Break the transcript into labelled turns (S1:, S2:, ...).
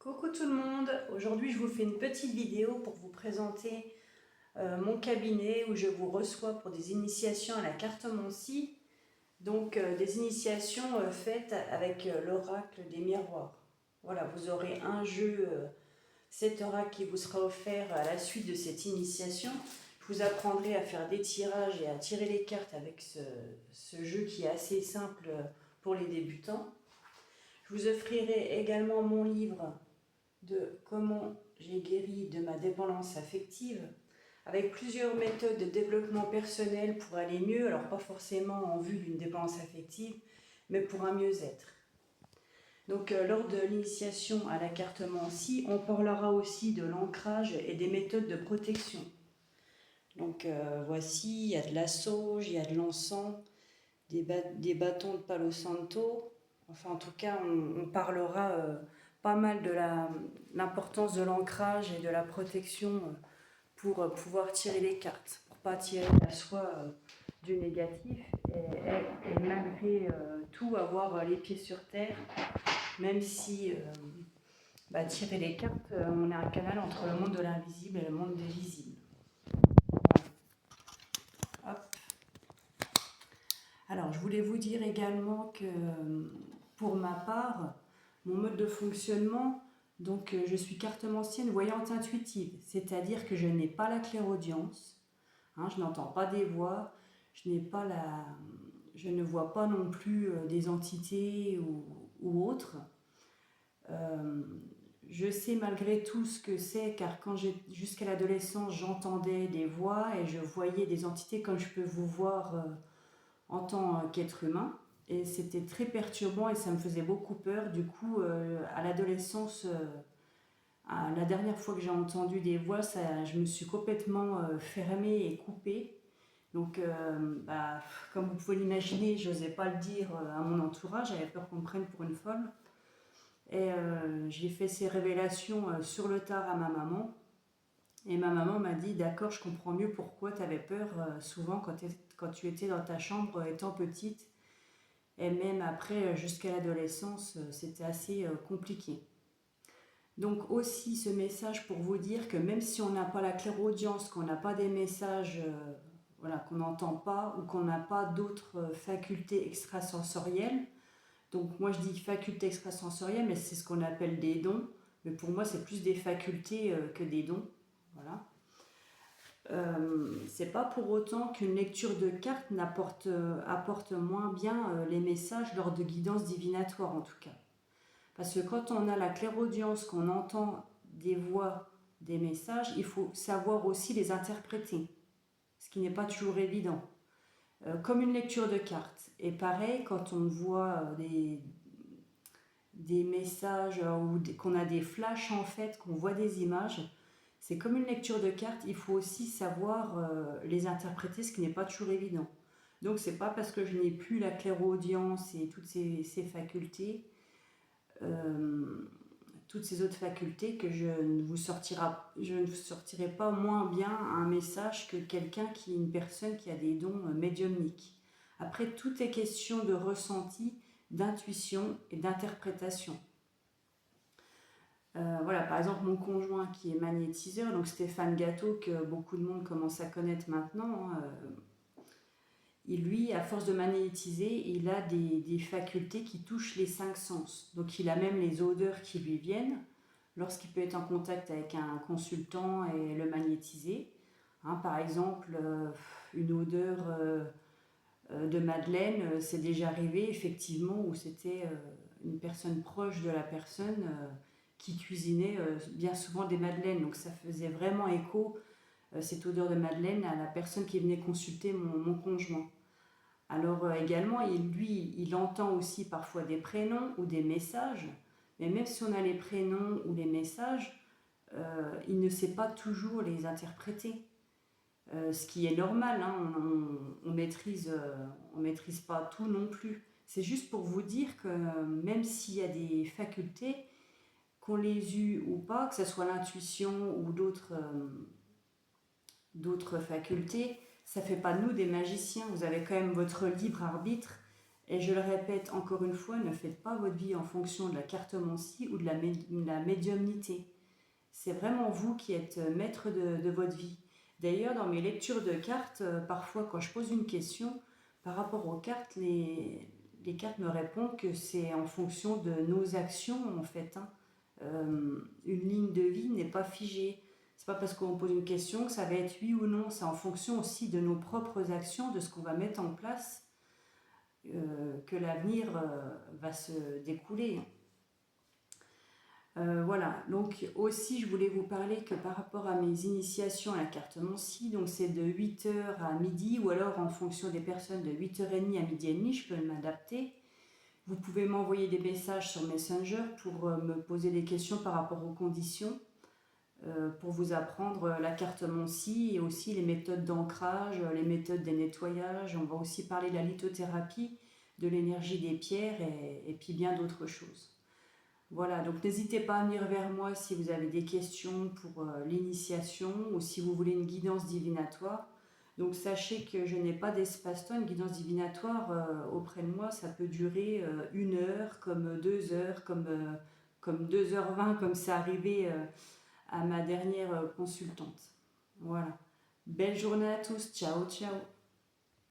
S1: Coucou tout le monde, aujourd'hui je vous fais une petite vidéo pour vous présenter mon cabinet où je vous reçois pour des initiations à la cartomancie. Donc des initiations faites avec l'oracle des miroirs. Voilà, vous aurez un jeu, cet oracle qui vous sera offert à la suite de cette initiation. Je vous apprendrai à faire des tirages et à tirer les cartes avec ce jeu qui est assez simple pour les débutants. Je vous offrirai également mon livre de comment j'ai guéri de ma dépendance affective, avec plusieurs méthodes de développement personnel pour aller mieux, alors pas forcément en vue d'une dépendance affective, mais pour un mieux-être. Donc lors de l'initiation à la cartomancie, on parlera aussi de l'ancrage et des méthodes de protection. Donc voici, il y a de la sauge, il y a de l'encens, des bâtons de Palo Santo. Enfin, en tout cas, on parlera pas mal de l'importance de l'ancrage et de la protection pour pouvoir tirer les cartes, pour ne pas tirer à soi du négatif et malgré tout avoir les pieds sur terre, même si tirer les cartes, on est un canal entre le monde de l'invisible et le monde des visibles. Hop. Alors, je voulais vous dire également que pour ma part, mon mode de fonctionnement, donc je suis cartomancienne voyante intuitive, c'est-à-dire que je n'ai pas la clairaudience, je n'entends pas des voix, je ne vois pas non plus des entités ou autres. Je sais malgré tout ce que c'est, car jusqu'à l'adolescence, j'entendais des voix et je voyais des entités comme je peux vous voir en tant qu'être humain, et c'était très perturbant et ça me faisait beaucoup peur. Du coup, à l'adolescence, la dernière fois que j'ai entendu des voix, je me suis complètement fermée et coupée. Donc, comme vous pouvez l'imaginer, je n'osais pas le dire à mon entourage, j'avais peur qu'on me prenne pour une folle. Et j'ai fait ces révélations sur le tard à ma maman. Et ma maman m'a dit, d'accord, je comprends mieux pourquoi tu avais peur souvent quand tu étais dans ta chambre étant petite. Et même après, jusqu'à l'adolescence, c'était assez compliqué. Donc aussi ce message pour vous dire que même si on n'a pas la clairaudience, qu'on n'a pas des messages qu'on n'entend pas ou qu'on n'a pas d'autres facultés extrasensorielles, donc moi je dis facultés extrasensorielles, mais c'est ce qu'on appelle des dons, mais pour moi c'est plus des facultés que des dons. Voilà. C'est pas pour autant qu'une lecture de cartes apporte moins bien les messages lors de guidance divinatoire en tout cas. Parce que quand on a la clairaudience, qu'on entend des voix, des messages, il faut savoir aussi les interpréter, ce qui n'est pas toujours évident. Comme une lecture de cartes. Et pareil, quand on voit des messages ou qu'on a des flashs en fait, qu'on voit des images, c'est comme une lecture de cartes, il faut aussi savoir les interpréter, ce qui n'est pas toujours évident. Donc c'est pas parce que je n'ai plus la clairaudience et toutes ces facultés, toutes ces autres facultés, que je ne vous sortirai pas moins bien un message que une personne qui a des dons médiumniques. Après, tout est question de ressenti, d'intuition et d'interprétation. Voilà, par exemple, mon conjoint qui est magnétiseur, donc Stéphane Gâteau, que beaucoup de monde commence à connaître maintenant, lui, à force de magnétiser, il a des facultés qui touchent les 5 sens. Donc il a même les odeurs qui lui viennent lorsqu'il peut être en contact avec un consultant et le magnétiser. Par exemple, une odeur de madeleine, c'est déjà arrivé effectivement où c'était une personne proche de la personne qui cuisinait bien souvent des madeleines. Donc ça faisait vraiment écho, cette odeur de madeleine, à la personne qui venait consulter mon conjoint. Alors également, il entend aussi parfois des prénoms ou des messages, mais même si on a les prénoms ou les messages, il ne sait pas toujours les interpréter. Ce qui est normal, on maîtrise pas tout non plus. C'est juste pour vous dire que même s'il y a des facultés, qu'on les eut ou pas, que ce soit l'intuition ou d'autres facultés, ça ne fait pas de nous des magiciens. Vous avez quand même votre libre arbitre Et je le répète encore une fois, ne faites pas votre vie en fonction de la cartomancie ou de la médiumnité. C'est vraiment vous qui êtes maître de votre vie. D'ailleurs, dans mes lectures de cartes, parfois quand je pose une question, par rapport aux cartes, les cartes me répondent que c'est en fonction de nos actions en fait. Hein. Une ligne de vie n'est pas figée. C'est pas parce qu'on pose une question que ça va être oui ou non. C'est en fonction aussi de nos propres actions, de ce qu'on va mettre en place, que l'avenir va se découler. Voilà, donc aussi je voulais vous parler que par rapport à mes initiations à la cartomancie, donc c'est de 8 h à midi ou alors en fonction des personnes de 8h30 à midi et demi, je peux m'adapter. Vous pouvez m'envoyer des messages sur Messenger pour me poser des questions par rapport aux conditions, pour vous apprendre la cartomancie et aussi les méthodes d'ancrage, les méthodes des nettoyages. On va aussi parler de la lithothérapie, de l'énergie des pierres et puis bien d'autres choses. Voilà, donc n'hésitez pas à venir vers moi si vous avez des questions pour l'initiation ou si vous voulez une guidance divinatoire. Donc sachez que je n'ai pas d'espace-temps, une guidance divinatoire auprès de moi, ça peut durer 1 heure, comme 2 heures, comme 2h20, comme c'est arrivé à ma dernière consultante. Voilà. Belle journée à tous, ciao ciao.